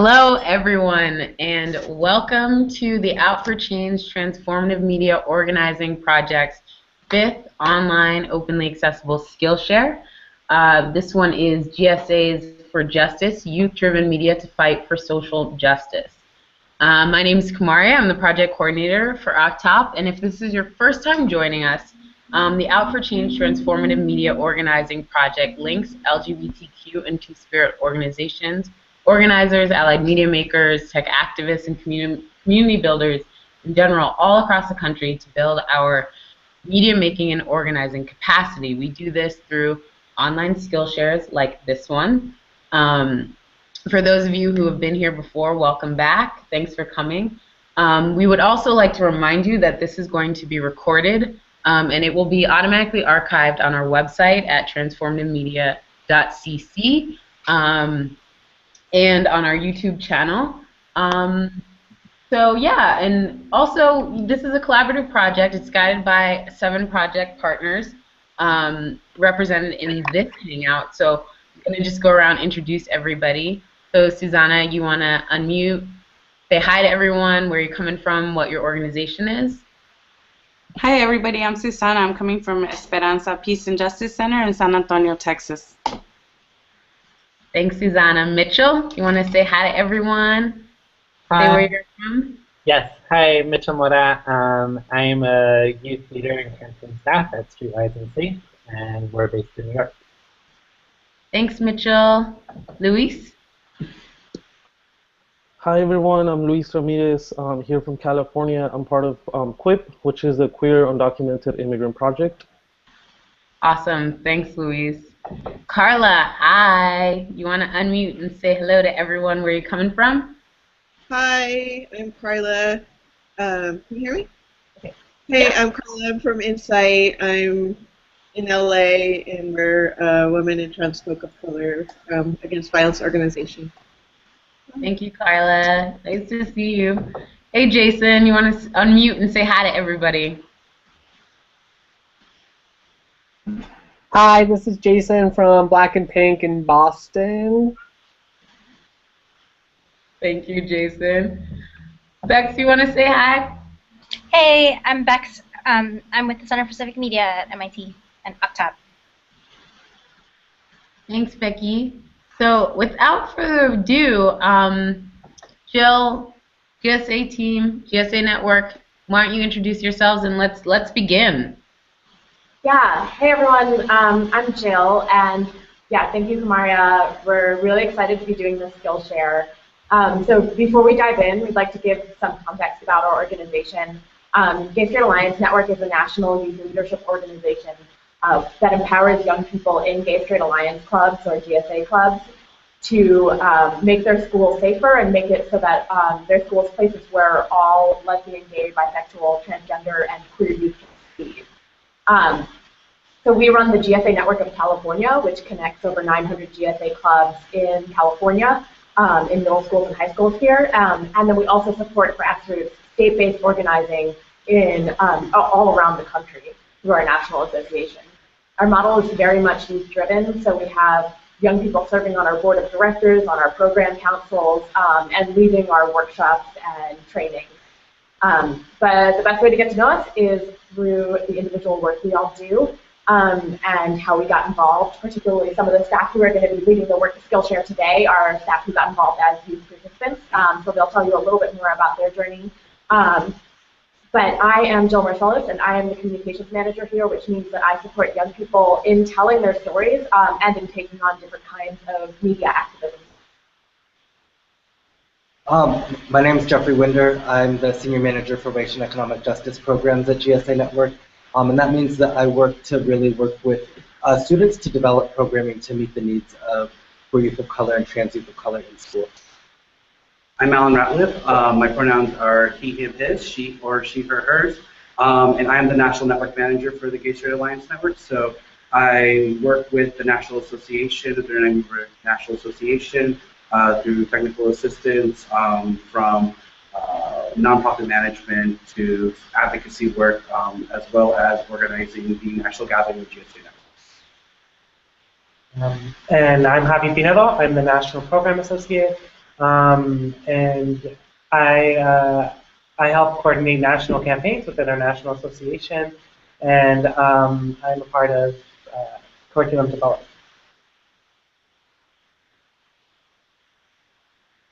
Hello, everyone, and welcome to the Out for Change Transformative Media Organizing Project's 5th online openly accessible Skillshare. This one is GSA's For Justice, Youth-Driven Media to Fight for Social Justice. My name is Kamaria. I'm the project coordinator for OCTOP, and if this is your first time joining us, the Out for Change Transformative Media Organizing Project links LGBTQ and Two-Spirit organizations, organizers, allied media makers, tech activists, and community builders in general all across the country to build our media making and organizing capacity. We do this through online Skillshares like this one. For those of you who have been here before, welcome back. Thanks for coming. We would also like to remind you that this is going to be recorded and it will be automatically archived on our website at transformativemedia.cc. And on our YouTube channel. So yeah, and also this is a collaborative project. It's guided by 7 project partners represented in this hangout. So I'm going to just go around and introduce everybody. So Susanna, you want to unmute, say hi to everyone, where you're coming from, what your organization is. Hi everybody, I'm Susanna. I'm coming from Esperanza Peace and Justice Center in San Antonio, Texas. Thanks, Susanna. Mitchell, you want to say hi to everyone? Hi. Say where you're from? Yes. Hi, Mitchell Mora. I am a youth leader and campaign staff at Streetwise and Safe, and we're based in New York. Thanks, Mitchell. Luis? Hi, everyone. I'm Luis Ramirez. I'm here from California. I'm part of QUIP, which is the Queer Undocumented Immigrant Project. Awesome. Thanks, Luis. Carla, hi. You want to unmute and say hello to everyone where you're coming from? Hi, I'm Carla. Can you hear me? Okay. Hey, I'm Carla. I'm from Insight. I'm in LA, and we're a women and trans folk of color against violence organization. Thank you, Carla. Nice to see you. Hey, Jason, you want to unmute and say hi to everybody? Hi, this is Jason from Black and Pink in Boston. Thank you, Jason. Bex, you want to say hi? Hey, I'm Bex. I'm with the Center for Civic Media at MIT and OCTOP. Thanks, Becky. So without further ado, Jill, GSA team, GSA network, why don't you introduce yourselves and let's begin. Yeah, hey everyone, I'm Jill, and yeah, thank you, Maria. We're really excited to be doing this Skillshare. So before we dive in, we'd like to give some context about our organization. Gay Straight Alliance Network is a national youth leadership organization that empowers young people in Gay Straight Alliance clubs or GSA clubs to make their schools safer and make it so that their schools places where all lesbian, gay, bisexual, transgender, and queer youth can succeed. So we run the GSA Network of California, which connects over 900 GSA clubs in California, in middle schools and high schools here. And then we also support grassroots state-based organizing in all around the country through our national association. Our model is very much youth-driven, so we have young people serving on our board of directors, on our program councils, and leading our workshops and trainings. But the best way to get to know us is through the individual work we all do and how we got involved, particularly some of the staff who are going to be leading the work of Skillshare today are staff who got involved as youth participants, so they'll tell you a little bit more about their journey. But I am Jill Marcellus, and I am the communications manager here, which means that I support young people in telling their stories and in taking on different kinds of media activism. My name is Jeffrey Winder. I'm the Senior Manager for Racial and Economic Justice Programs at GSA Network. And that means that I work with students to develop programming to meet the needs of queer youth of color and trans youth of color in school. I'm Alan Ratliff. My pronouns are he, him, his, she, or she, her, hers. And I am the National Network Manager for the Gay Straight Alliance Network. So I work with the National Association, the National Association, through technical assistance, from nonprofit management to advocacy work, as well as organizing the national gathering of GSA Networks. And I'm Javi Pinedo. I'm the National Program Associate. And I help coordinate national campaigns within our national association, and I'm a part of curriculum development.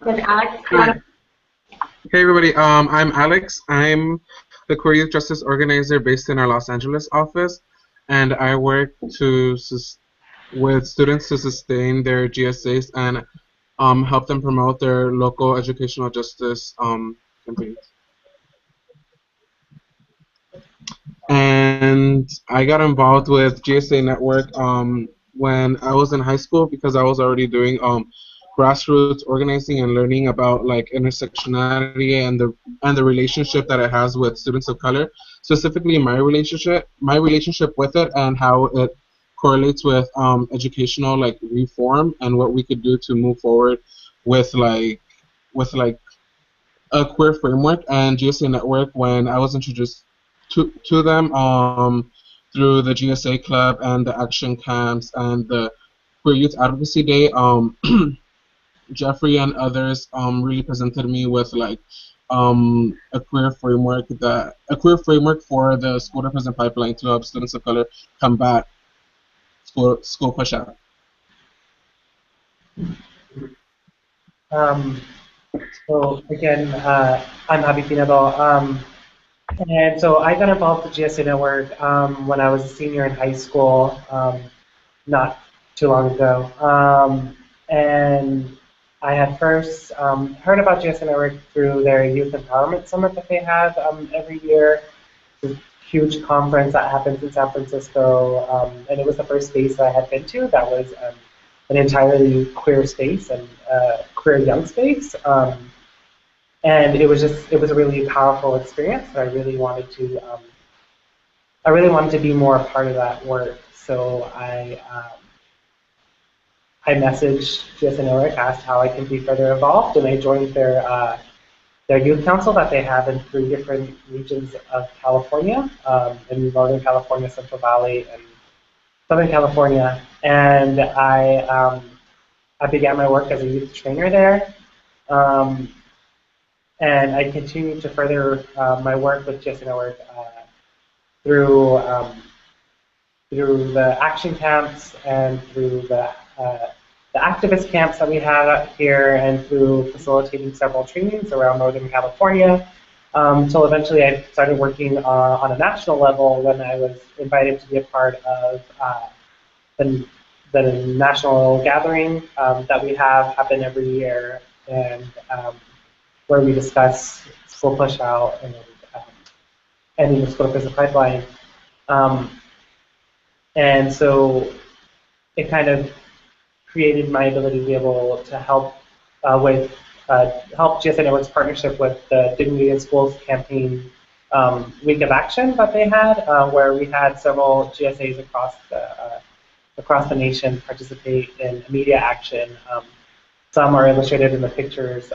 And Alex, do you want to? Hey everybody, I'm Alex. I'm the Queer Youth Justice Organizer based in our Los Angeles office, and I work with students to sustain their GSAs and help them promote their local educational justice campaigns. And I got involved with GSA Network when I was in high school because I was already doing grassroots organizing and learning about like intersectionality and the relationship that it has with students of color, specifically my relationship with it and how it correlates with educational like reform and what we could do to move forward with like a queer framework. And GSA Network, when I was introduced to them through the GSA Club and the action camps and the Queer Youth Advocacy Day, Jeffrey and others really presented me with like a queer framework for the school to prison pipeline to help students of color combat school push out. So again, I'm Javi Pinedo, and so I got involved with GSA Network when I was a senior in high school, not too long ago, and I had first heard about GSA Network through their Youth Empowerment Summit that they have every year. It's a huge conference that happens in San Francisco, and it was the first space that I had been to that was an entirely queer space and queer young space. And it was a really powerful experience. I really wanted to be more a part of that work. So I messaged GSA Network, asked how I can be further involved, and I joined their youth council that they have in 3 different regions of California, in Northern California, Central Valley, and Southern California. And I began my work as a youth trainer there. And I continued to further my work with GSA Network through the action camps and through the activist camps that we have out here, and through facilitating several trainings around Northern California, until eventually I started working on a national level when I was invited to be a part of the national gathering that we have happen every year, and where we discuss school push out and ending the school to prison pipeline. And so it kind of created my ability to be able to help help GSA Network's partnership with the Dignity in Schools campaign week of action that they had, where we had several GSAs across the nation participate in media action. Some are illustrated in the pictures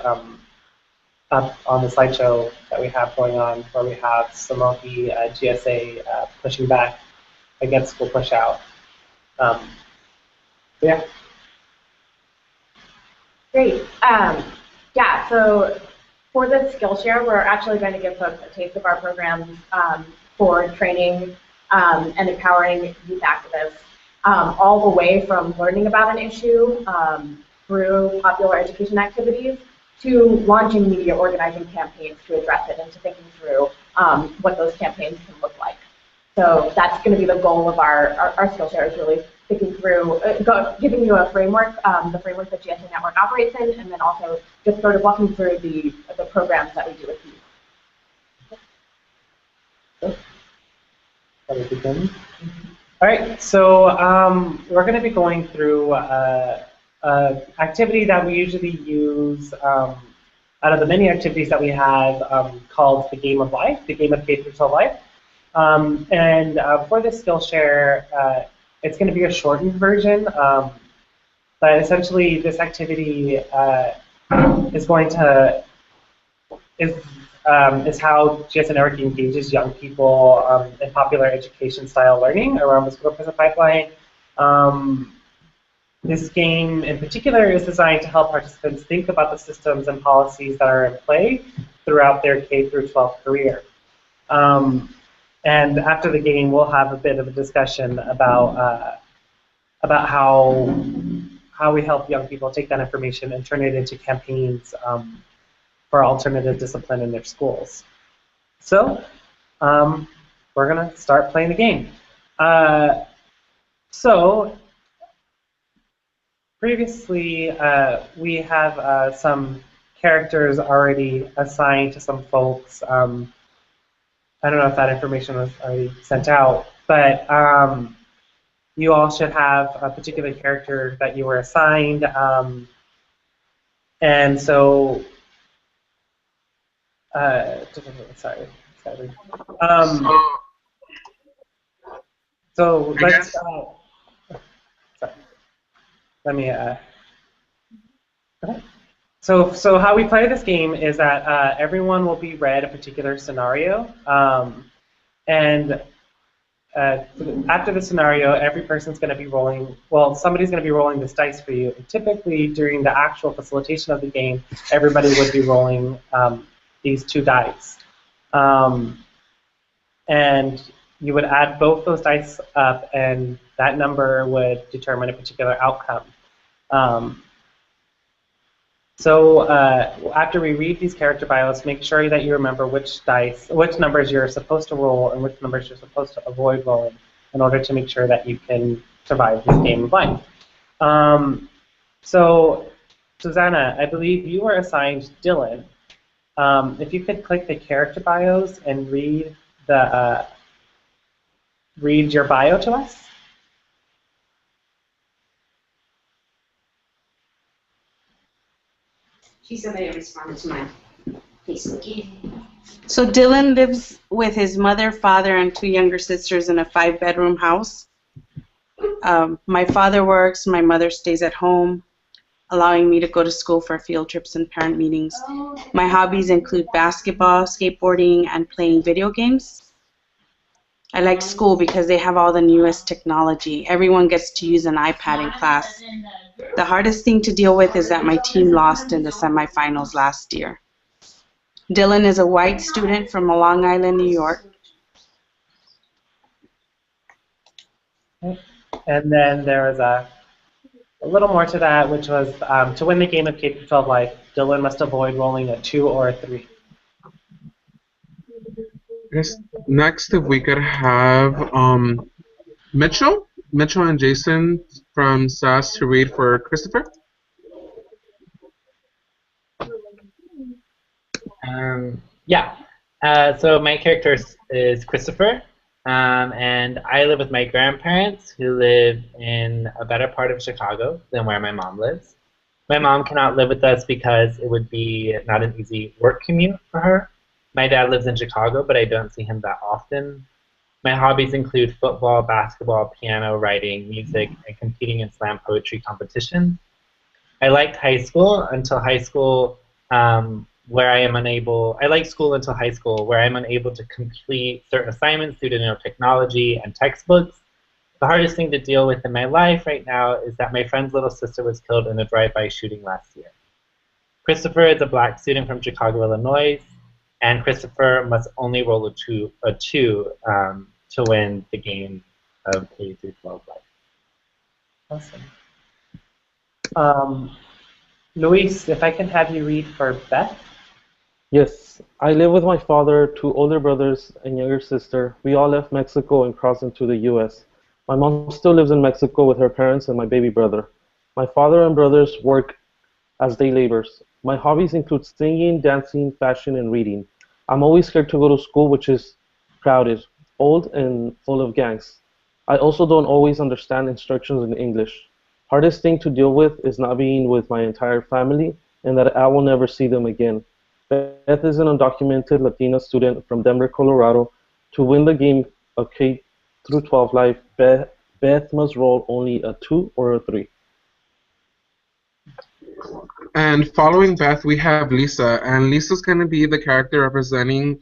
up on the slideshow that we have going on, where we have some of the GSA pushing back against school push out. Yeah. Great. Yeah, so for the Skillshare, we're actually going to give folks a taste of our programs for training and empowering youth activists, all the way from learning about an issue through popular education activities to launching media organizing campaigns to address it and to thinking through what those campaigns can look like. So that's going to be the goal of our Skillshare, is really thinking through, giving you a framework, the framework that GSA Network operates in, and then also just sort of walking through the programs that we do with you. Shall we begin? All right, so we're going to be going through activity that we usually use out of the many activities that we have called the Game of Life, the Game of K-12 Life. And for this Skillshare, it's going to be a shortened version, but essentially this activity is how GSA Network engages young people in popular education style learning around the school to prison pipeline. This game in particular is designed to help participants think about the systems and policies that are in play throughout their K through 12 career. And after the game, we'll have a bit of a discussion about how we help young people take that information and turn it into campaigns for alternative discipline in their schools. So we're going to start playing the game. So previously, we have some characters already assigned to some folks. I don't know if that information was already sent out, but you all should have a particular character that you were assigned. And so, sorry. So let's, sorry. Let me, okay. So how we play this game is that everyone will be read a particular scenario, and after the scenario, every person's going to be rolling, well, somebody's going to be rolling this dice for you. And typically, during the actual facilitation of the game, everybody would be rolling these 2 dice. And you would add both those dice up, and that number would determine a particular outcome. So after we read these character bios, make sure that you remember which numbers you're supposed to roll and which numbers you're supposed to avoid rolling in order to make sure that you can survive this game of life. So Susanna, I believe you were assigned Dylan. If you could click the character bios and read your bio to us. She said they responded to my Facebook. So Dylan lives with his mother, father, and 2 younger sisters in a 5-bedroom house. My father works, my mother stays at home, allowing me to go to school for field trips and parent meetings. My hobbies include basketball, skateboarding, and playing video games. I like school because they have all the newest technology. Everyone gets to use an iPad in class. The hardest thing to deal with is that my team lost in the semifinals last year. Dylan is a white student from Long Island, New York. And then there was a little more to that, which was to win the game of K-12 life, Dylan must avoid rolling a 2 or a 3. Yes. Next, if we could have Mitchell and Jason from SAS to read for Christopher. Yeah. So my character is Christopher, and I live with my grandparents who live in a better part of Chicago than where my mom lives. My mom cannot live with us because it would be not an easy work commute for her. My dad lives in Chicago, but I don't see him that often. My hobbies include football, basketball, piano, writing, music, and competing in slam poetry competitions. I liked high school until high school, where I am unable. I like school until high school, where I'm unable to complete certain assignments due to no technology and textbooks. The hardest thing to deal with in my life right now is that my friend's little sister was killed in a drive-by shooting last year. Christopher is a black student from Chicago, Illinois, and Christopher must only roll a two to win the game of K through 12 life. Awesome. Luis, if I can have you read for Beth. Yes, I live with my father, 2 older brothers, and younger sister. We all left Mexico and crossed into the U.S. My mom still lives in Mexico with her parents and my baby brother. My father and brothers work as day laborers. My hobbies include singing, dancing, fashion, and reading. I'm always scared to go to school, which is crowded, old, and full of gangs. I also don't always understand instructions in English. Hardest thing to deal with is not being with my entire family and that I will never see them again. Beth is an undocumented Latina student from Denver, Colorado. To win the game of K through 12 life, Beth must roll only a 2 or a 3. And following Beth, we have Lisa, and Lisa's going to be the character representing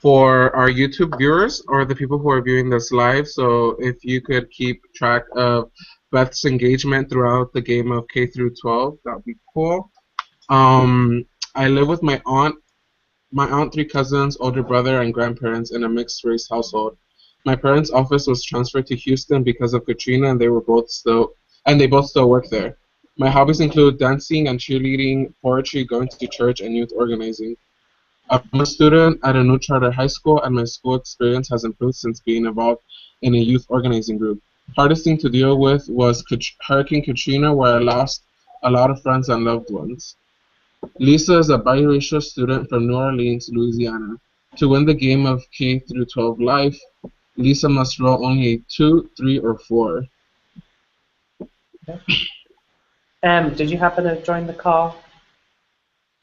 for our YouTube viewers or the people who are viewing this live. So if you could keep track of Beth's engagement throughout the game of K through 12, that would be cool. I live with my aunt, three cousins, older brother, and grandparents in a mixed race household. My parents' office was transferred to Houston because of Katrina, and they both still work there. My hobbies include dancing and cheerleading, poetry, going to church, and youth organizing. I'm a student at a new charter high school, and my school experience has improved since being involved in a youth organizing group. Hardest thing to deal with was Hurricane Katrina, where I lost a lot of friends and loved ones. Lisa is a biracial student from New Orleans, Louisiana. To win the game of K through 12 life, Lisa must roll only a 2, 3, or 4. Did you happen to join the call?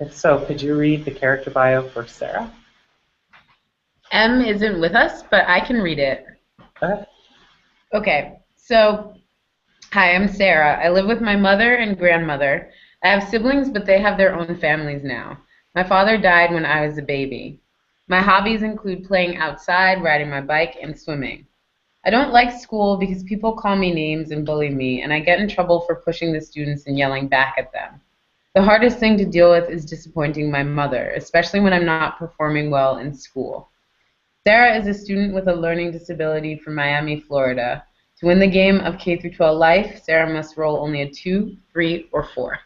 If so, could you read the character bio for Sarah? M isn't with us, but I can read it. Okay, so hi, I'm Sarah. I live with my mother and grandmother. I have siblings, but they have their own families now. My father died when I was a baby. My hobbies include playing outside, riding my bike, and swimming. I don't like school because people call me names and bully me, and I get in trouble for pushing the students and yelling back at them. The hardest thing to deal with is disappointing my mother, especially when I'm not performing well in school. Sarah is a student with a learning disability from Miami, Florida. To win the game of K through 12 life, Sarah must roll only a 2, 3, or 4.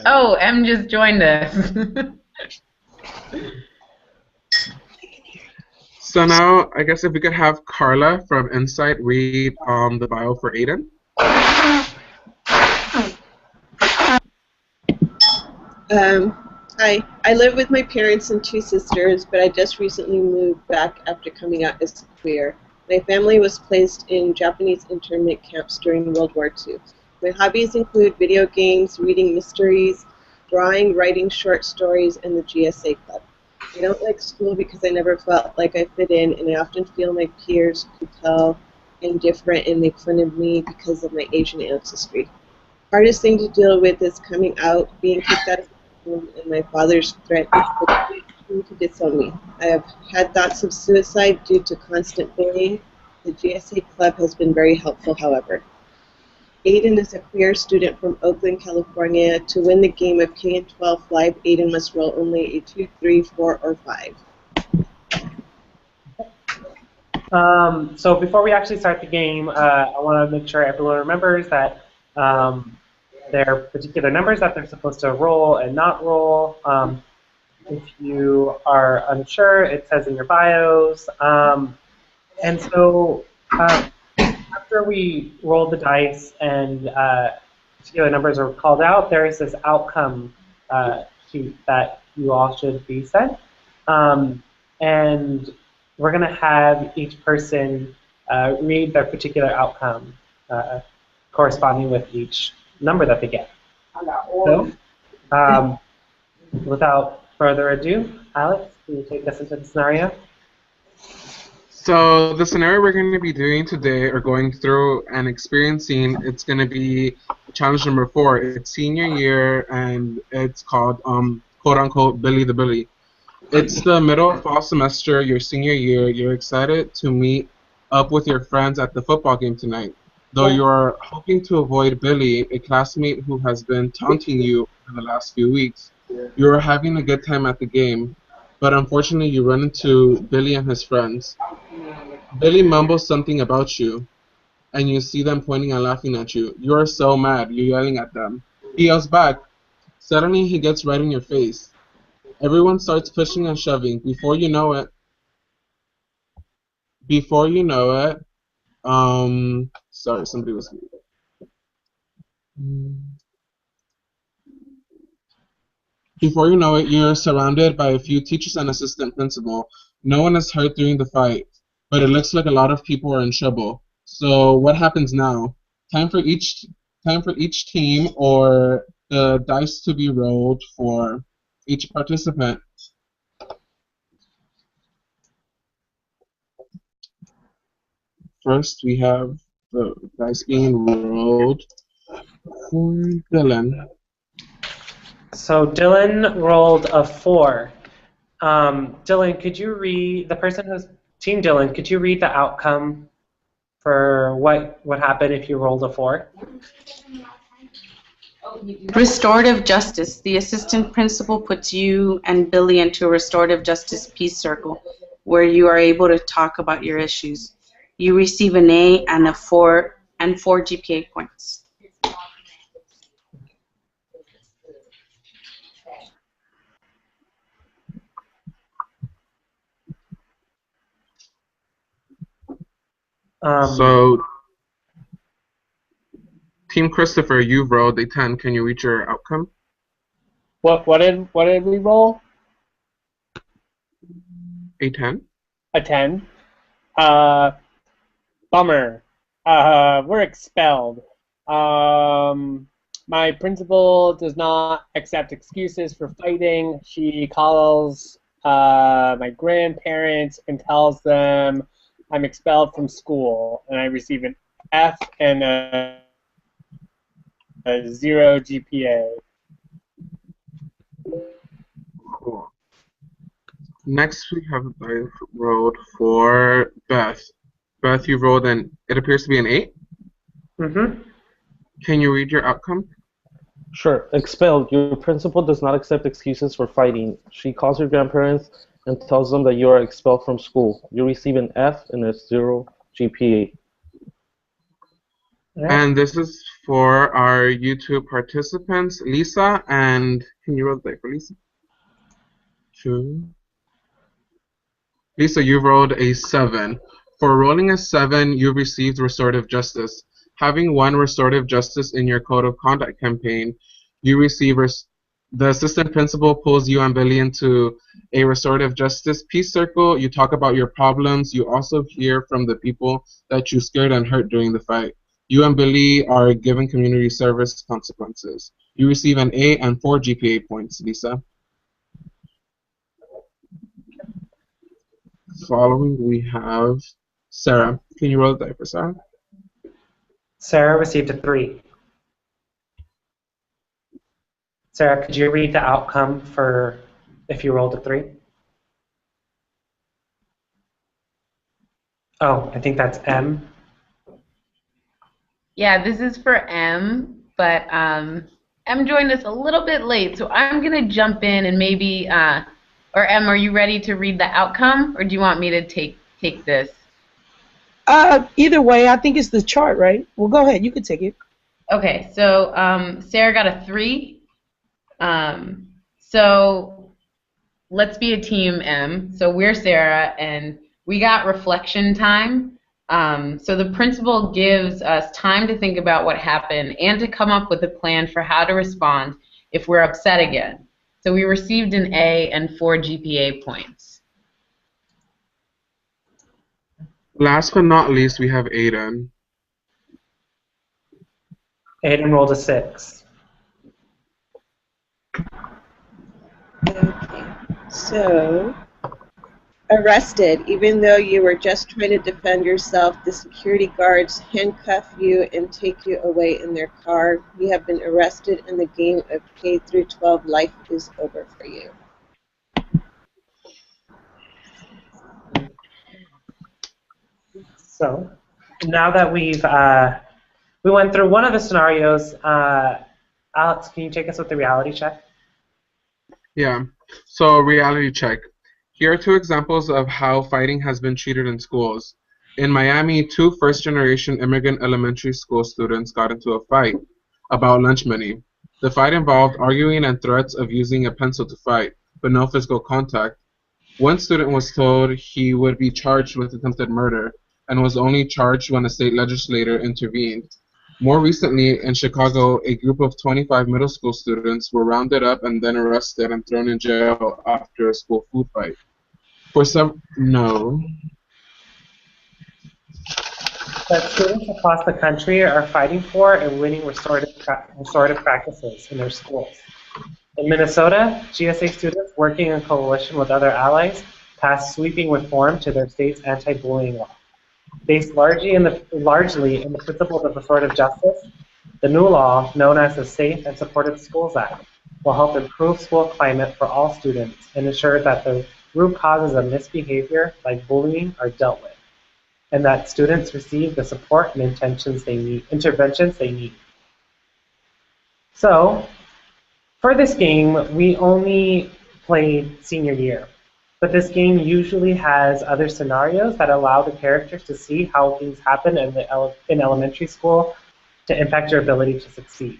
Oh, M just joined us. So now, I guess if we could have Carla from Insight read the bio for Aiden. Hi, I live with my parents and two sisters, but I just recently moved back after coming out as queer. My family was placed in Japanese internment camps during World War II. My hobbies include video games, reading mysteries, drawing, writing short stories, and the GSA Club. I don't like school because I never felt like I fit in, and I often feel my peers could tell I'm different and make fun of me because of my Asian ancestry. Hardest thing to deal with is coming out, being kicked out of the room, and my father's threat to disown me. I have had thoughts of suicide due to constant bullying. The GSA Club has been very helpful, however. Aiden is a queer student from Oakland, California. To win the game of K and 12 live, Aiden must roll only a 2, 3, 4, or 5. So before we actually start the game, I want to make sure everyone remembers that there are particular numbers that they're supposed to roll and not roll. If you are unsure, it says in your bios. And so after we roll the dice and particular numbers are called out, there is this outcome sheet that you all should be sent. And we're going to have each person read their particular outcome corresponding with each number that they get. So, without further ado, Alex, can you take us into the scenario? So the scenario we're going to be doing today, or going through and experiencing, it's going to be challenge number 4. It's senior year, and it's called, quote-unquote, Billy the Bully. It's the middle of fall semester, your senior year. You're excited to meet up with your friends at the football game tonight. Though you're hoping to avoid Billy, a classmate who has been taunting you for the last few weeks. You're having a good time at the game, but unfortunately you run into Billy and his friends. Billy mumbles something about you, and you see them pointing and laughing at you. You're so mad, you're yelling at them. He yells back. Suddenly he gets right in your face. Everyone starts pushing and shoving. Before you know it, sorry, somebody was. Before you know it, you're surrounded by a few teachers and assistant principal. No one is hurt during the fight, but it looks like a lot of people are in trouble. So what happens now? Time for each team or the dice to be rolled for each participant. First, we have the dice being rolled for Dylan. So Dylan rolled a 4. Dylan, could you read, the person who's, Team Dylan, could you read the outcome for what happened if you rolled a 4? Restorative justice. The assistant principal puts you and Billy into a restorative justice peace circle where you are able to talk about your issues. You receive an A and 4 GPA points. So, Team Christopher, you rolled a 10. Can you reach your outcome? What did we roll? A 10. A 10. Bummer. We're expelled. My principal does not accept excuses for fighting. She calls my grandparents and tells them I'm expelled from school, and I receive an F and a 0 GPA. Cool. Next, we have I rolled for Beth. Beth, you rolled it appears to be an 8. Mm-hmm. Can you read your outcome? Sure. Expelled. Your principal does not accept excuses for fighting. She calls your grandparents and tells them that you are expelled from school. You receive an F and a 0 GPA. Yeah. And this is for our YouTube participants, Lisa, and can you roll that for Lisa? 2. Lisa, you rolled a 7. For rolling a 7, you received restorative justice. Having won restorative justice in your code of conduct campaign, you receive the assistant principal pulls you and Billy into a restorative justice peace circle. You talk about your problems. You also hear from the people that you scared and hurt during the fight. You and Billy are given community service consequences. You receive an A and 4 GPA points, Lisa. Following, we have Sarah. Can you roll the die for Sarah? Sarah received a 3. Sarah, could you read the outcome for if you rolled a 3? Oh, I think that's M. Yeah, this is for M, but M joined us a little bit late, so I'm going to jump in and maybe, or M, are you ready to read the outcome, or do you want me to take this? Either way, I think it's the chart, right? Well, go ahead. You can take it. Okay, so Sarah got a 3. So let's be a team, M. So we're Sarah, and we got reflection time. So the principal gives us time to think about what happened and to come up with a plan for how to respond if we're upset again. So we received an A and 4 GPA points. Last but not least, we have Aiden. Aiden rolled a 6. Okay, so arrested. Even though you were just trying to defend yourself, the security guards handcuff you and take you away in their car. You have been arrested, and the game of K through 12 life is over for you. So now that we went through one of the scenarios, Alex, can you take us with the reality check? Yeah, so reality check. Here are 2 examples of how fighting has been treated in schools. In Miami, 2 first-generation immigrant elementary school students got into a fight about lunch money. The fight involved arguing and threats of using a pencil to fight, but no physical contact. One student was told he would be charged with attempted murder and was only charged when a state legislator intervened. More recently, in Chicago, a group of 25 middle school students were rounded up and then arrested and thrown in jail after a school food fight. For some, no. That students across the country are fighting for and winning restorative practices in their schools. In Minnesota, GSA students working in coalition with other allies passed sweeping reform to their state's anti-bullying law. Based largely in the principles of restorative justice, the new law, known as the Safe and Supportive Schools Act, will help improve school climate for all students and ensure that the root causes of misbehavior, like bullying, are dealt with, and that students receive the support and interventions they need. So, for this game, we only played senior year, but this game usually has other scenarios that allow the characters to see how things happen in elementary school to impact your ability to succeed.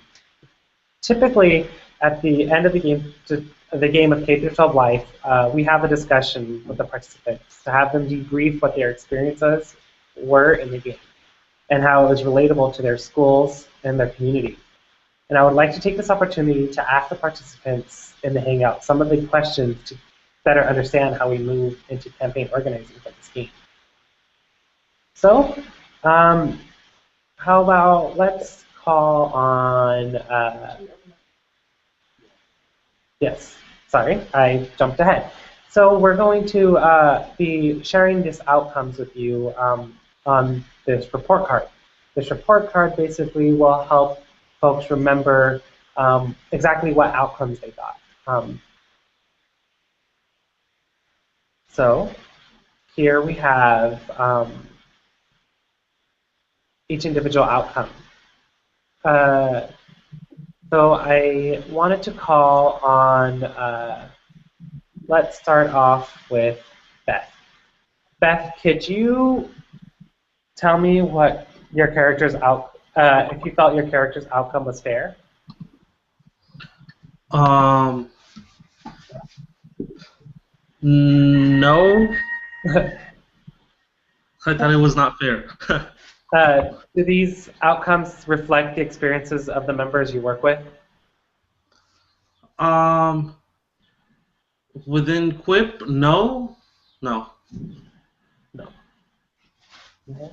Typically, at the end of the game of K through 12 life, we have a discussion with the participants to have them debrief what their experiences were in the game and how it was relatable to their schools and their community. And I would like to take this opportunity to ask the participants in the Hangout some of the questions to better understand how we move into campaign organizing for this game. So, how about let's call on, yes, sorry, I jumped ahead. So we're going to be sharing these outcomes with you on this report card. This report card basically will help folks remember exactly what outcomes they got. So here we have each individual outcome. So I wanted to call on, let's start off with Beth. Beth, could you tell me what your character's if you felt your character's outcome was fair? No. I thought it was not fair. Do these outcomes reflect the experiences of the members you work with? Within Quip, no. No. Okay.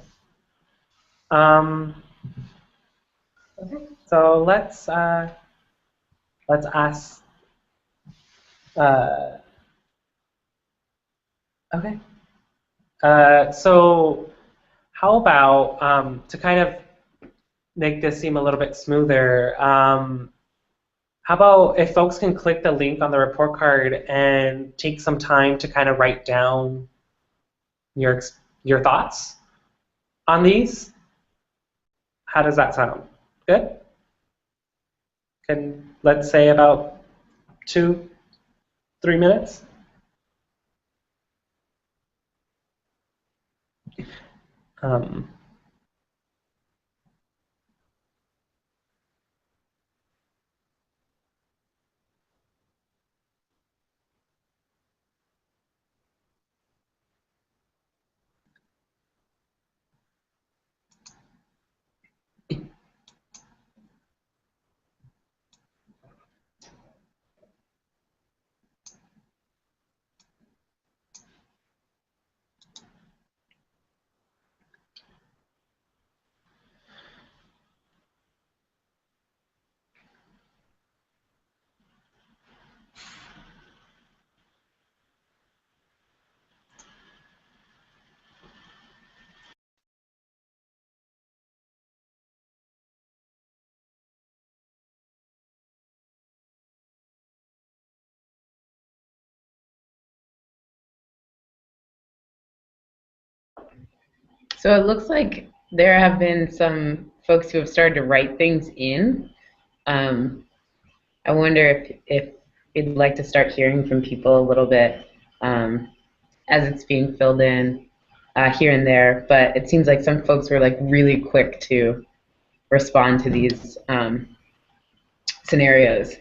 Okay. So let's ask. Okay. So how about to kind of make this seem a little bit smoother? How about if folks can click the link on the report card and take some time to kind of write down your thoughts on these? How does that sound? Good? Let's say about 2-3 minutes? So it looks like there have been some folks who have started to write things in. I wonder if you'd like to start hearing from people a little bit as it's being filled in here and there. But it seems like some folks were like really quick to respond to these scenarios.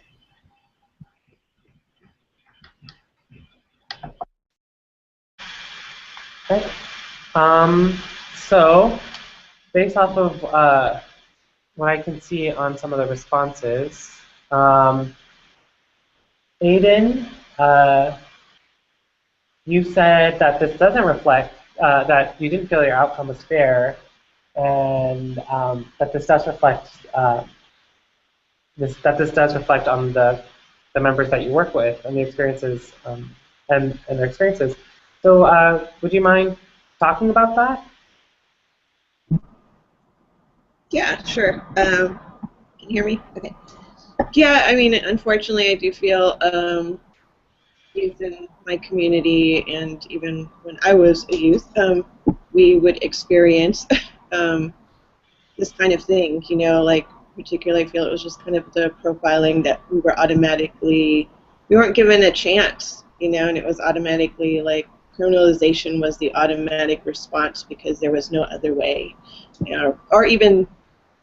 Okay. So based off of what I can see on some of the responses, Aiden, you said that this doesn't reflect, that you didn't feel your outcome was fair, and that this does reflect this does reflect on the members that you work with and the experiences and their experiences. So would you mind talking about that? Yeah, sure. Can you hear me? Okay. Yeah, I mean, unfortunately, I do feel youth in my community, and even when I was a youth, we would experience this kind of thing, you know, like particularly I feel it was just kind of the profiling that we weren't given a chance, you know, and it was automatically like criminalization was the automatic response because there was no other way, you know, or even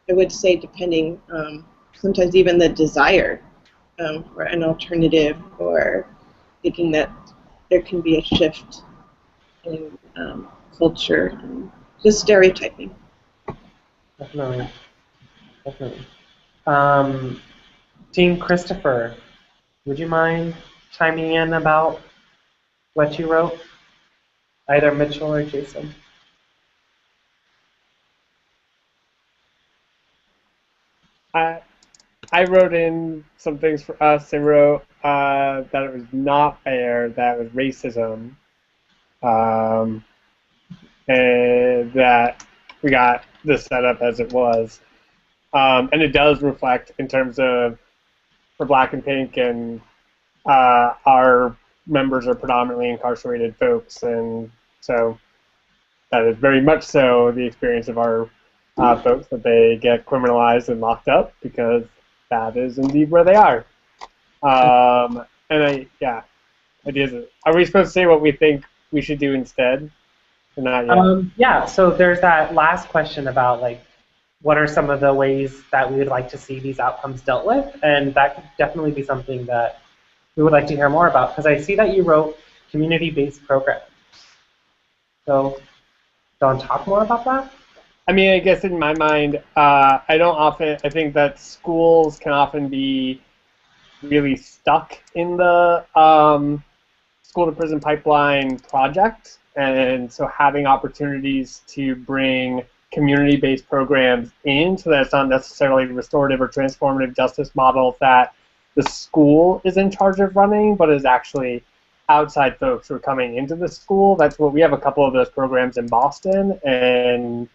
I would say depending, sometimes even the desire for an alternative or thinking that there can be a shift in culture, and just stereotyping. Definitely. Definitely. Team Christopher, would you mind chiming in about what you wrote? Either Mitchell or Jason. I wrote in some things for us. I wrote that it was not fair, that it was racism, and that we got this set up as it was. And it does reflect in terms of for Black and Pink, and our members are predominantly incarcerated folks, and so that is very much so the experience of our folks, that they get criminalized and locked up because that is indeed where they are. Ideas. Are we supposed to say what we think we should do instead? Or not yet? Yeah, so there's that last question about like what are some of the ways that we would like to see these outcomes dealt with, and that could definitely be something that we would like to hear more about, because I see that you wrote community-based programs. So, do you want to talk more about that? I mean, I guess in my mind, I think that schools can often be really stuck in the school to prison pipeline project, and so having opportunities to bring community-based programs in, so that it's not necessarily restorative or transformative justice models that the school is in charge of running, but is actually outside folks who are coming into the school. That's what we have a couple of those programs in Boston, and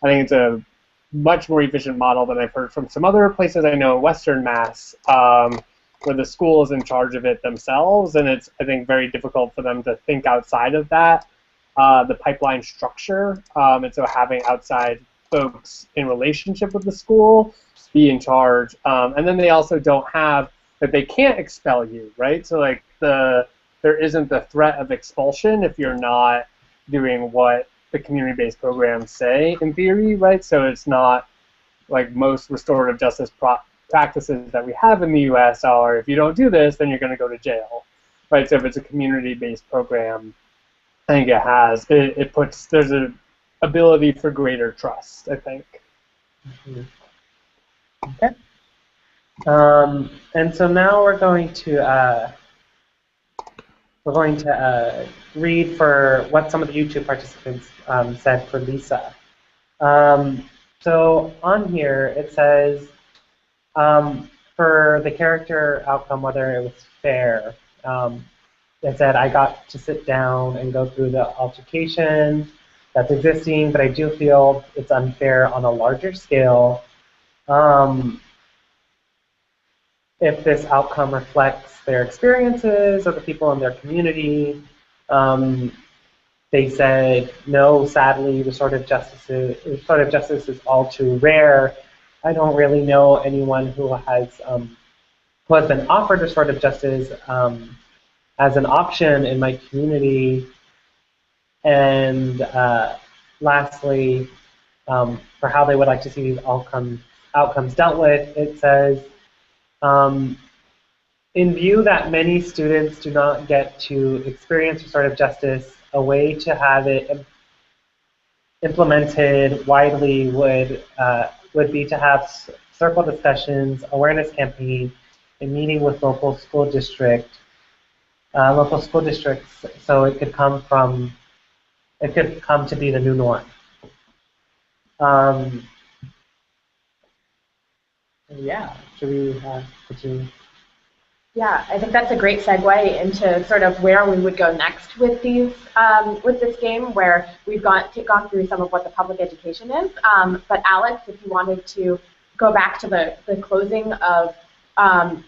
I think it's a much more efficient model than I've heard from some other places I know in Western Mass, where the school is in charge of it themselves, and it's, I think, very difficult for them to think outside of that, the pipeline structure, and so having outside folks in relationship with the school be in charge, and then they also don't have, that they can't expel you, right? So like there isn't the threat of expulsion if you're not doing what the community-based programs say in theory, right? So it's not like most restorative justice practices that we have in the U.S. are, if you don't do this, then you're going to go to jail, right? So if it's a community-based program, I think it puts, there's an ability for greater trust, I think. Mm-hmm. Okay. And so now we're going to read for what some of the YouTube participants said for Lisa. So on here it says, for the character outcome, whether it was fair, it said, I got to sit down and go through the altercation that's existing, but I do feel it's unfair on a larger scale. If this outcome reflects their experiences or the people in their community. They said, no, sadly, restorative justice is all too rare. I don't really know anyone who has been offered restorative justice as an option in my community. And lastly, for how they would like to see these outcomes dealt with, it says, in view that many students do not get to experience restorative justice, a way to have it implemented widely would be to have circle discussions, awareness campaign, and meeting with local school districts. So it could come to be the new norm. Yeah, should we continue? Yeah, I think that's a great segue into sort of where we would go next with these with this game, where we've gone through some of what the public education is. But Alex, if you wanted to go back to the closing of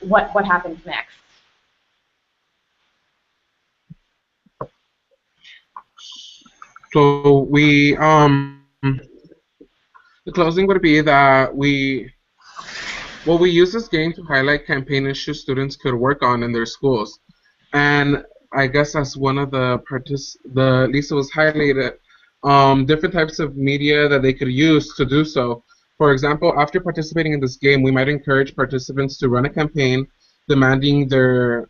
what happens next? So the closing would be that we use this game to highlight campaign issues students could work on in their schools. And I guess as one of Lisa was highlighted, different types of media that they could use to do so. For example, after participating in this game, we might encourage participants to run a campaign demanding their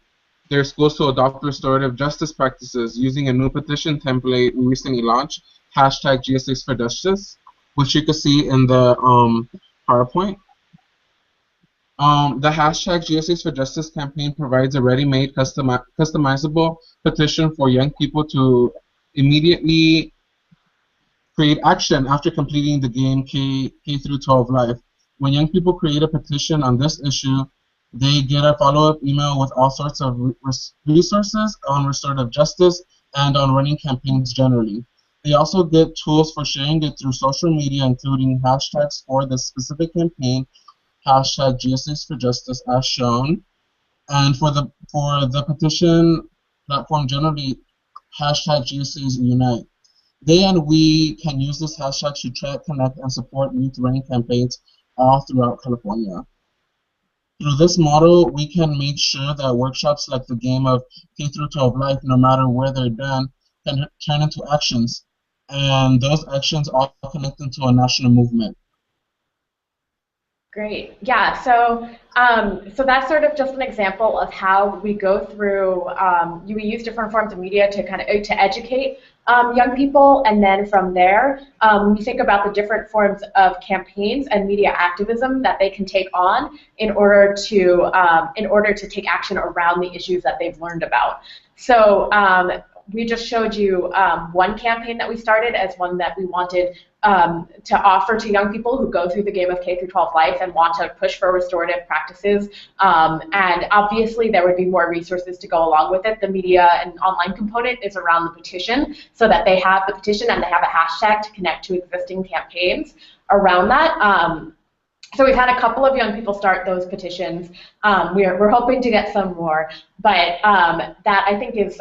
schools to adopt restorative justice practices using a new petition template we recently launched, hashtag GSAs for Justice, which you can see in the PowerPoint. The hashtag GSAs for Justice campaign provides a ready-made customizable petition for young people to immediately create action after completing the game K through 12 Life. When young people create a petition on this issue, they get a follow-up email with all sorts of resources on restorative justice and on running campaigns generally. They also get tools for sharing it through social media, including hashtags for the specific campaign, hashtag GSAs for Justice as shown, and for the petition platform generally, hashtag GSAs Unite. They and we can use this hashtag to track, connect, and support youth running campaigns all throughout California. Through this model, we can make sure that workshops like the game of K through 12 Life, no matter where they're done, can turn into actions, and those actions all connect into a national movement. Great. Yeah. So that's sort of just an example of how we go through. We use different forms of media to to educate young people, and then from there, we think about the different forms of campaigns and media activism that they can take on in order to take action around the issues that they've learned about. So we just showed you one campaign that we started as one that we wanted to offer to young people who go through the game of K through 12 Life and want to push for restorative practices. And obviously there would be more resources to go along with it. The media and online component is around the petition, so that they have the petition and they have a hashtag to connect to existing campaigns around that. So we've had a couple of young people start those petitions. We're hoping to get some more, but that I think is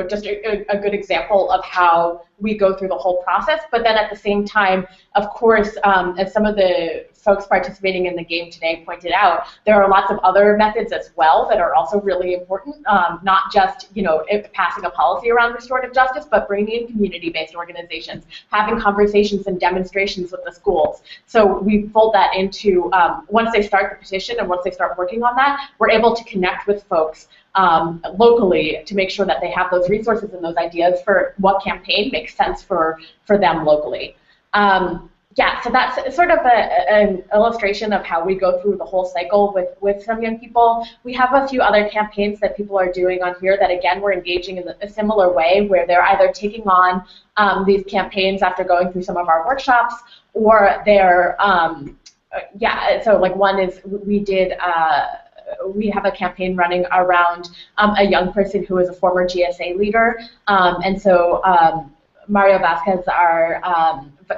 just a good example of how we go through the whole process. But then at the same time, of course, as some of the folks participating in the game today pointed out, there are lots of other methods as well that are also really important, not just passing a policy around restorative justice, but bringing in community-based organizations, having conversations and demonstrations with the schools. So we fold that into, once they start the petition and once they start working on that, we're able to connect with folks locally to make sure that they have those resources and those ideas for what campaign makes sense for them locally. Yeah, so that's sort of an illustration of how we go through the whole cycle with some young people. We have a few other campaigns that people are doing on here that, again, we're engaging in a similar way, where they're either taking on these campaigns after going through some of our workshops, or they're, so like one is we have a campaign running around a young person who is a former GSA leader, and so Mario Vasquez,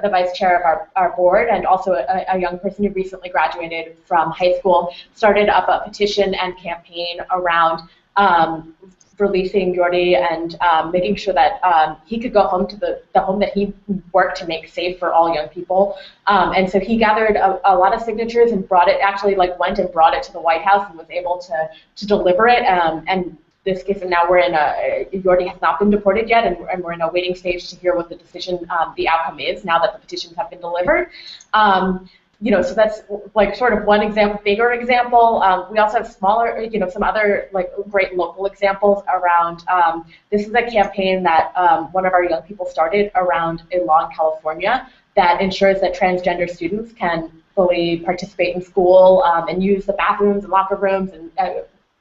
the vice chair of our board, and also a young person who recently graduated from high school, started up a petition and campaign around releasing Jordi and making sure that he could go home to the home that he worked to make safe for all young people. And so he gathered a lot of signatures and brought it, actually went and brought it to the White House and was able to deliver it. And this case, and now we're in Jordi has not been deported yet, and we're in a waiting stage to hear what the decision, the outcome is now that the petitions have been delivered. So that's sort of one example, bigger example. We also have smaller, some other great local examples around. This is a campaign that one of our young people started around in Long, California, that ensures that transgender students can fully participate in school and use the bathrooms and locker rooms and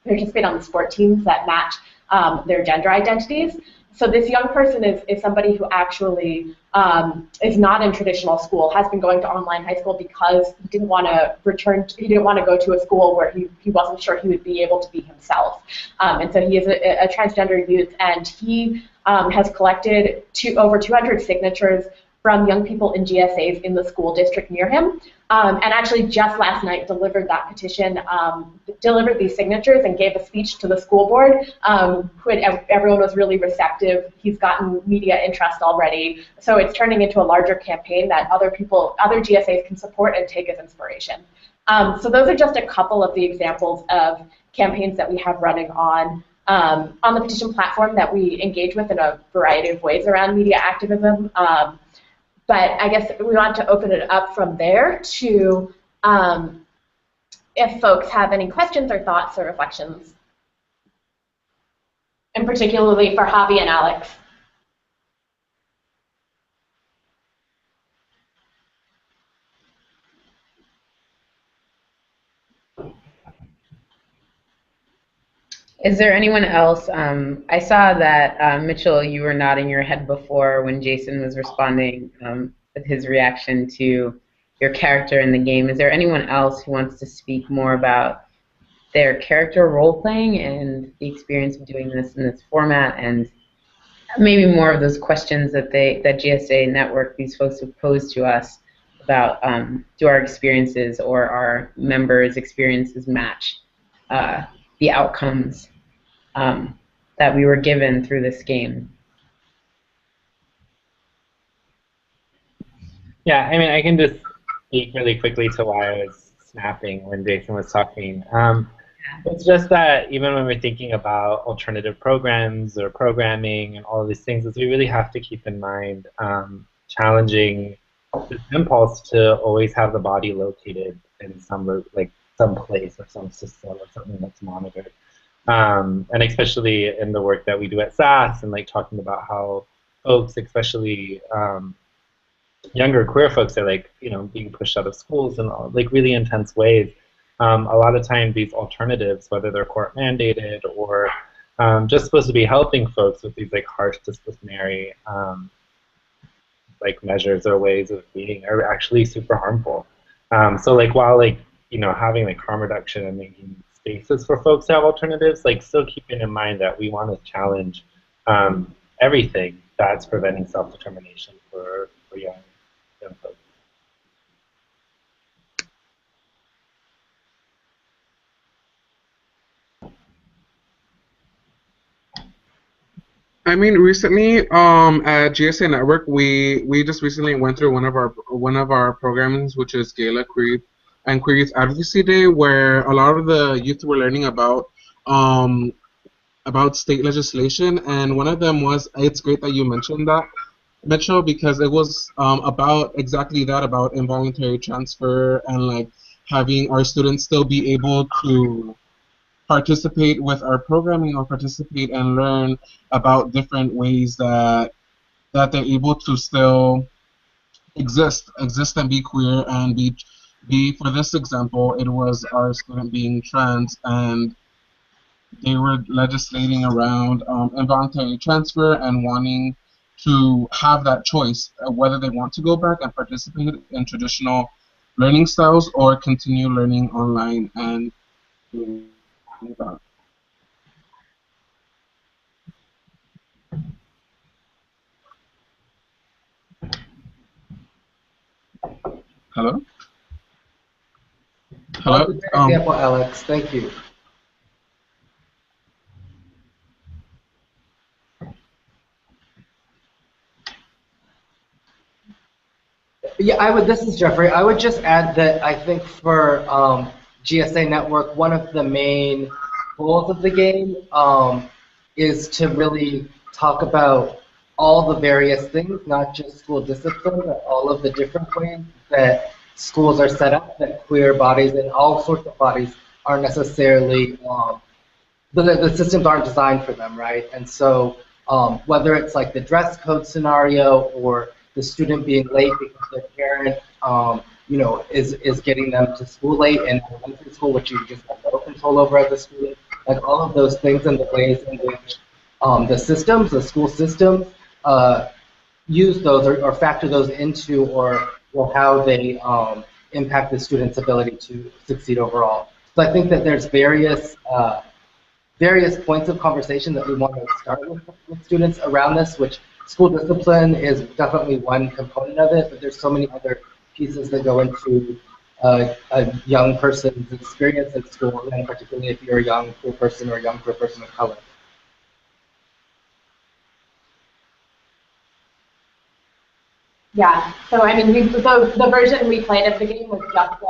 participate on the sport teams that match their gender identities. So this young person is somebody who actually is not in traditional school, has been going to online high school because he didn't want to go to a school where he wasn't sure he would be able to be himself. And so he is a transgender youth, and he has collected over 200 signatures from young people in GSAs in the school district near him. and actually just last night delivered that petition, delivered these signatures and gave a speech to the school board. Everyone was really receptive. He's gotten media interest already. So it's turning into a larger campaign that other GSAs can support and take as inspiration. So those are just a couple of the examples of campaigns that we have running on the petition platform that we engage with in a variety of ways around media activism. But I guess we want to open it up from there to if folks have any questions or thoughts or reflections, and particularly for Javi and Alex. Is there anyone else? I saw that, Mitchell, you were nodding your head before when Jason was responding with his reaction to your character in the game. Is there anyone else who wants to speak more about their character role-playing and the experience of doing this in this format, and maybe more of those questions that GSA Network, these folks have posed to us about do our experiences or our members' experiences match the outcomes that we were given through this game? Yeah, I mean, I can just speak really quickly to why I was snapping when Jason was talking. It's just that even when we're thinking about alternative programs or programming and all of these things, is we really have to keep in mind challenging this impulse to always have the body located in some place or some system or something that's monitored. And especially in the work that we do at SAS and talking about how folks, especially younger queer folks, are being pushed out of schools in really intense ways. A lot of times these alternatives, whether they're court mandated or just supposed to be helping folks with these harsh disciplinary measures or ways of being, are actually super harmful. So while having harm reduction and making spaces for folks to have alternatives, still keeping in mind that we want to challenge everything that's preventing self-determination for young folks. I mean, recently at GSA Network, we just recently went through one of our programs, which is Gala Queer and Queer Youth Advocacy Day, where a lot of the youth were learning about state legislation, and one of them was, it's great that you mentioned that, Mitchell, because it was about exactly that, about involuntary transfer and having our students still be able to participate with our programming or participate and learn about different ways that they're able to still exist and be queer and be, for this example, it was our student being trans, and they were legislating around involuntary transfer and wanting to have that choice of whether they want to go back and participate in traditional learning styles or continue learning online and that. Hello? Hello? That's a great example, Alex. Thank you. Yeah, this is Jeffrey. I would just add that I think for GSA Network, one of the main goals of the game is to really talk about all the various things, not just school discipline, but all of the different ways that schools are set up, that queer bodies and all sorts of bodies aren't necessarily, the systems aren't designed for them, right? And so whether it's the dress code scenario or the student being late because their parent, is getting them to school late and elementary school, which you just have no control over as a student, all of those things and the ways in which the school systems, use those or factor those into or how they impact the student's ability to succeed overall. So I think that there's various points of conversation that we want to start with students around this, which school discipline is definitely one component of it, but there's so many other pieces that go into a young person's experience at school, and particularly if you're a young queer person or a young queer person of color. Yeah. So I mean, the version we played of the game was just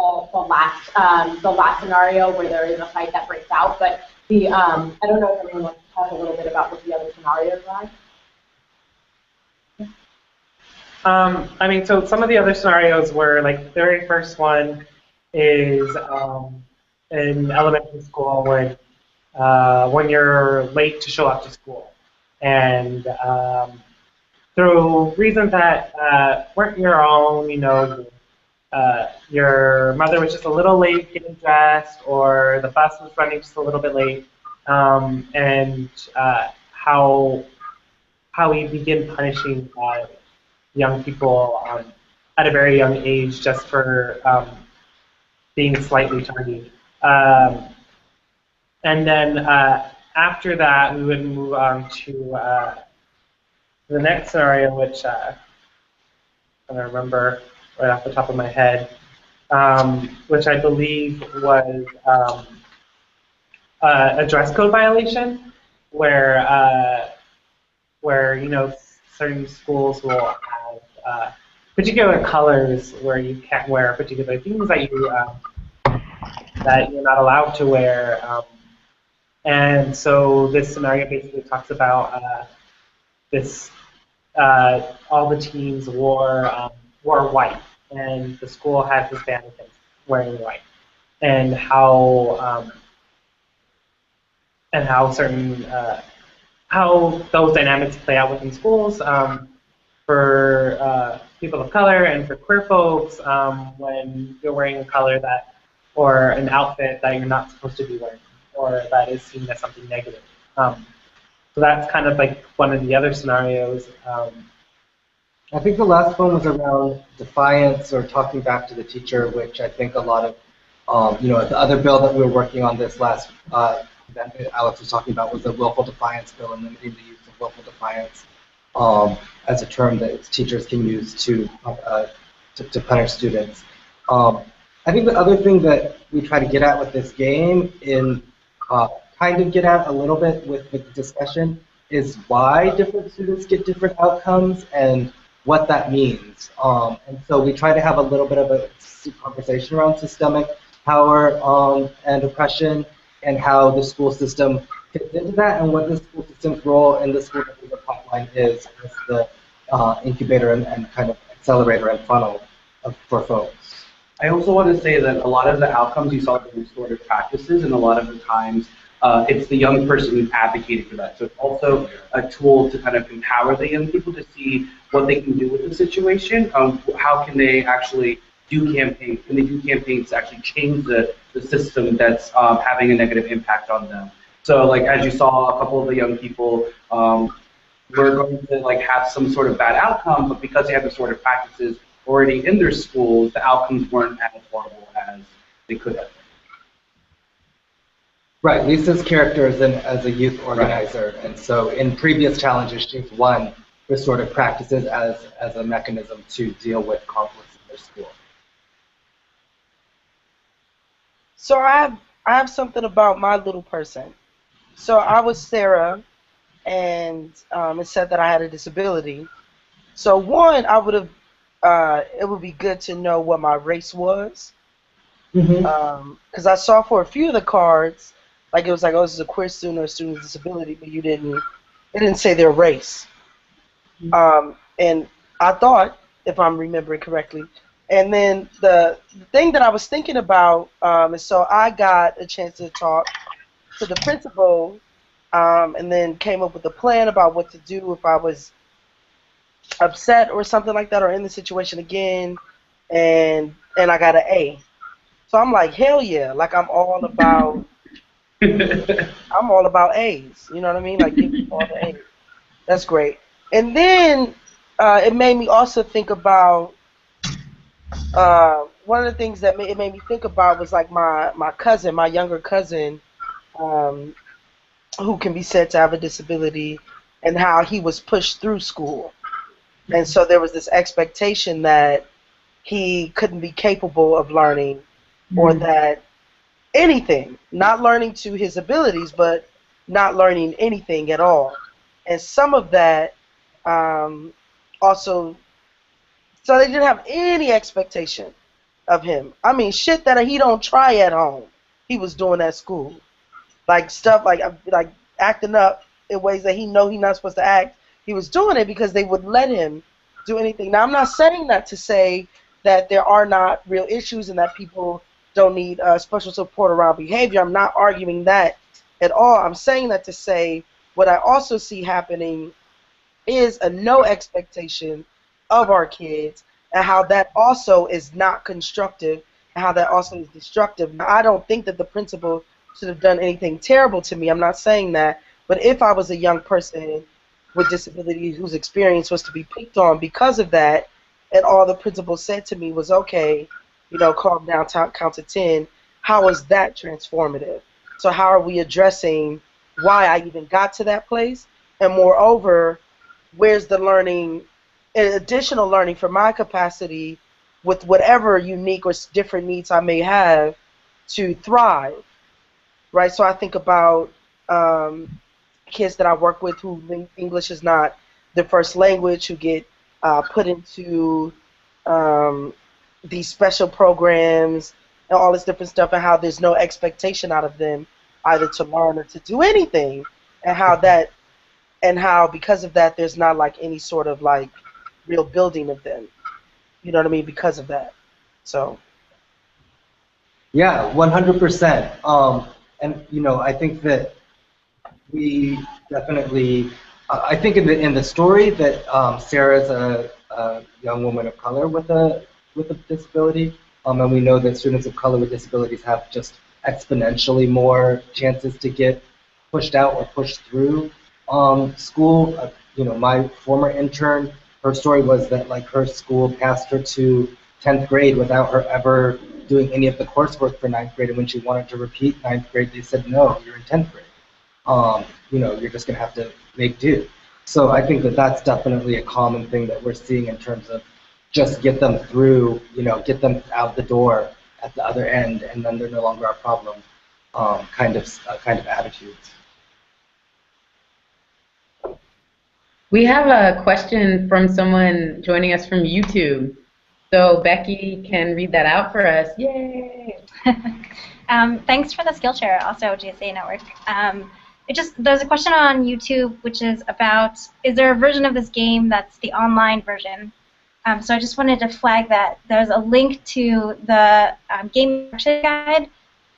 the last scenario where there is a fight that breaks out. But the I don't know if everyone wants to talk a little bit about what the other scenarios are. I mean, so some of the other scenarios were, like, the very first one is in elementary school when you're late to show up to school. And through reasons that weren't your own, your mother was just a little late getting dressed, or the bus was running just a little bit late, and how we begin punishing young people at a very young age just for being slightly tardy. And then after that, we would move on to the next scenario, which I don't remember right off the top of my head, which I believe was a dress code violation, where certain schools will have particular colors where you can't wear particular things that you're not allowed to wear. And so this scenario basically talks about all the teams wore white, and the school had this ban against wearing white, and how certain how those dynamics play out within schools for people of color and for queer folks when you're wearing a color or an outfit that you're not supposed to be wearing, or that is seen as something negative. So that's kind of like one of the other scenarios. I think the last one was around defiance or talking back to the teacher, which I think a lot of, the other bill that we were working on this last event that Alex was talking about was the willful defiance bill, and limiting the use of willful defiance as a term that teachers can use to punish students. I think the other thing that we try to get at with this game kind of get at a little bit with the discussion is why different students get different outcomes and what that means. And so we try to have a little bit of a conversation around systemic power and oppression, and how the school system fits into that, and what the school system's role in the school pipeline is as the incubator and kind of accelerator and funnel for folks. I also want to say that a lot of the outcomes you saw in restorative practices, and a lot of the times it's the young person who's advocating for that. So it's also a tool to kind of empower the young people to see what they can do with the situation. How can they actually do campaigns? Can they do campaigns to actually change the system that's having a negative impact on them? So, like, as you saw, a couple of the young people were going to have some sort of bad outcome, but because they have the sort of practices already in their schools, the outcomes weren't as horrible as they could have been. Right, Lisa's character is as a youth organizer, right. And so in previous challenges, she's won restorative practices as a mechanism to deal with conflicts in their school. So I have something about my little person. So I was Sarah, and it said that I had a disability. So one, I would have, it would be good to know what my race was, because I saw for a few of the cards, like it was like, oh, this is a queer student or a student with disability, but it didn't say their race. And I thought, if I'm remembering correctly, and then the thing that I was thinking about is, so I got a chance to talk to the principal, and then came up with a plan about what to do if I was upset or something like that, or in the situation again, and I got an A. So I'm like, hell yeah, like I'm all about A's, you know what I mean? Like, give me all the A's. That's great. And then it made me also think about, one of the things that it made me think about was like my cousin, my younger cousin, who can be said to have a disability, and how he was pushed through school. And so there was this expectation that he couldn't be capable of learning, or that anything, not learning to his abilities, but not learning anything at all. And some of that also, so they didn't have any expectation of him. I mean, shit that he don't try at home, he was doing at school. Like stuff like acting up in ways that he know he's not supposed to act. He was doing it because they would let him do anything. Now, I'm not saying that to say that there are not real issues and that people don't need special support around behavior. I'm not arguing that at all. I'm saying that to say what I also see happening is a no expectation of our kids, and how that also is not constructive, and how that also is destructive. Now, I don't think that the principal should have done anything terrible to me. I'm not saying that. But if I was a young person with disabilities whose experience was to be picked on because of that, and all the principal said to me was, okay, calm down, count to 10, how is that transformative? So how are we addressing why I even got to that place? And moreover, where's the learning, additional learning for my capacity with whatever unique or different needs I may have to thrive, right? So I think about kids that I work with who English is not their first language, who get put into these special programs and all this different stuff, and how there's no expectation out of them either to learn or to do anything, and how because of that there's not like any sort of like real building of them. You know what I mean? Because of that. So. Yeah, 100%. And I think that we definitely, I think in the story that Sarah's a young woman of color with a disability, and we know that students of color with disabilities have just exponentially more chances to get pushed out or pushed through school. My former intern, her story was that like her school passed her to 10th grade without her ever doing any of the coursework for 9th grade, and when she wanted to repeat 9th grade, they said, no, you're in 10th grade. You're just going to have to make do. So I think that that's definitely a common thing that we're seeing in terms of just get them through, get them out the door at the other end, and then they're no longer a problem kind of attitudes. We have a question from someone joining us from YouTube. So Becky can read that out for us. Yay! Thanks for the Skillshare, also GSA Network. There's a question on YouTube which is about, is there a version of this game that's the online version? So I just wanted to flag that there's a link to the game instruction guide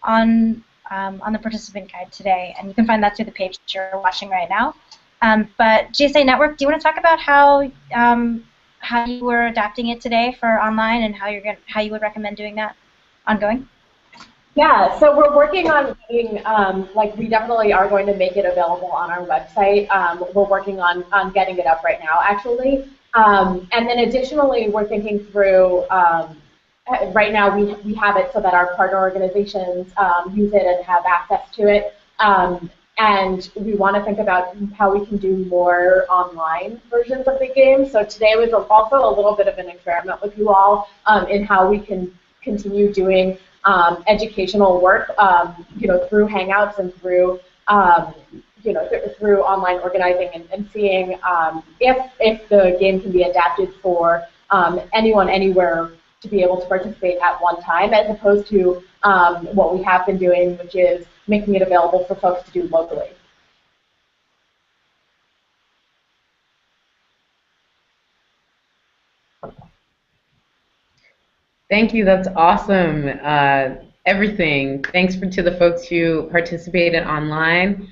on the participant guide today, and you can find that through the page that you're watching right now. But GSA Network, do you want to talk about how you were adapting it today for online, and how you would recommend doing that ongoing? Yeah, so we're working on getting, we definitely are going to make it available on our website. We're working on getting it up right now, actually. And then additionally, we're thinking through, right now we have it so that our partner organizations use it and have access to it. And we want to think about how we can do more online versions of the game. So today was also a little bit of an experiment with you all in how we can continue doing educational work, through Hangouts and through, through online organizing, and seeing if the game can be adapted for anyone, anywhere, to be able to participate at one time, as opposed to what we have been doing, which is making it available for folks to do locally. Thank you. That's awesome. Everything. Thanks to the folks who participated online.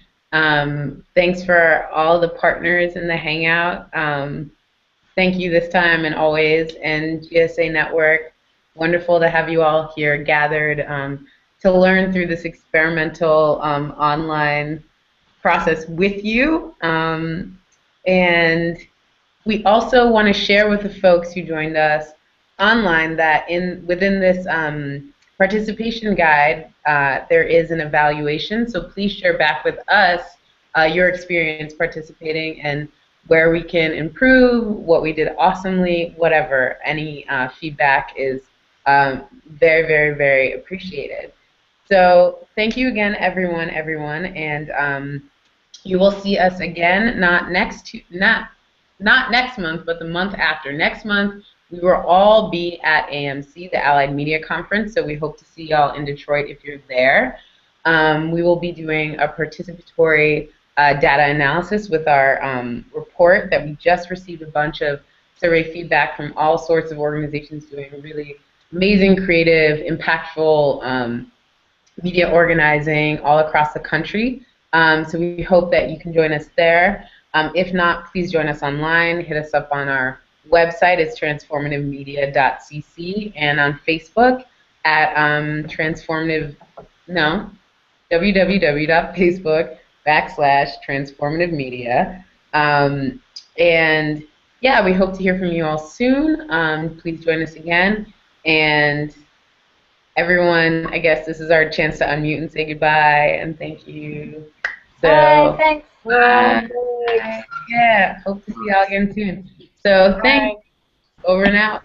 Thanks for all the partners in the Hangout. Thank you this time and always. And GSA Network, wonderful to have you all here gathered to learn through this experimental online process with you. And we also want to share with the folks who joined us online that within this participation guide, there is an evaluation. So please share back with us your experience participating, and where we can improve, what we did awesomely, whatever. Any feedback is very, very, very appreciated. So thank you again, everyone, and you will see us again, not next month, but the month after. Next month, we will all be at AMC, the Allied Media Conference, so we hope to see y'all in Detroit if you're there. We will be doing a participatory data analysis with our report that we just received a bunch of survey feedback from all sorts of organizations doing really amazing, creative, impactful media organizing all across the country. So we hope that you can join us there. If not, please join us online. Hit us up on our website. It's transformativemedia.cc, and on Facebook at www.facebook.com/transformativemedia. And yeah, we hope to hear from you all soon. Please join us again. And everyone, I guess this is our chance to unmute and say goodbye and thank you. So, bye, thanks. Bye. Yeah, hope to see y'all again soon. So thanks. Over and out.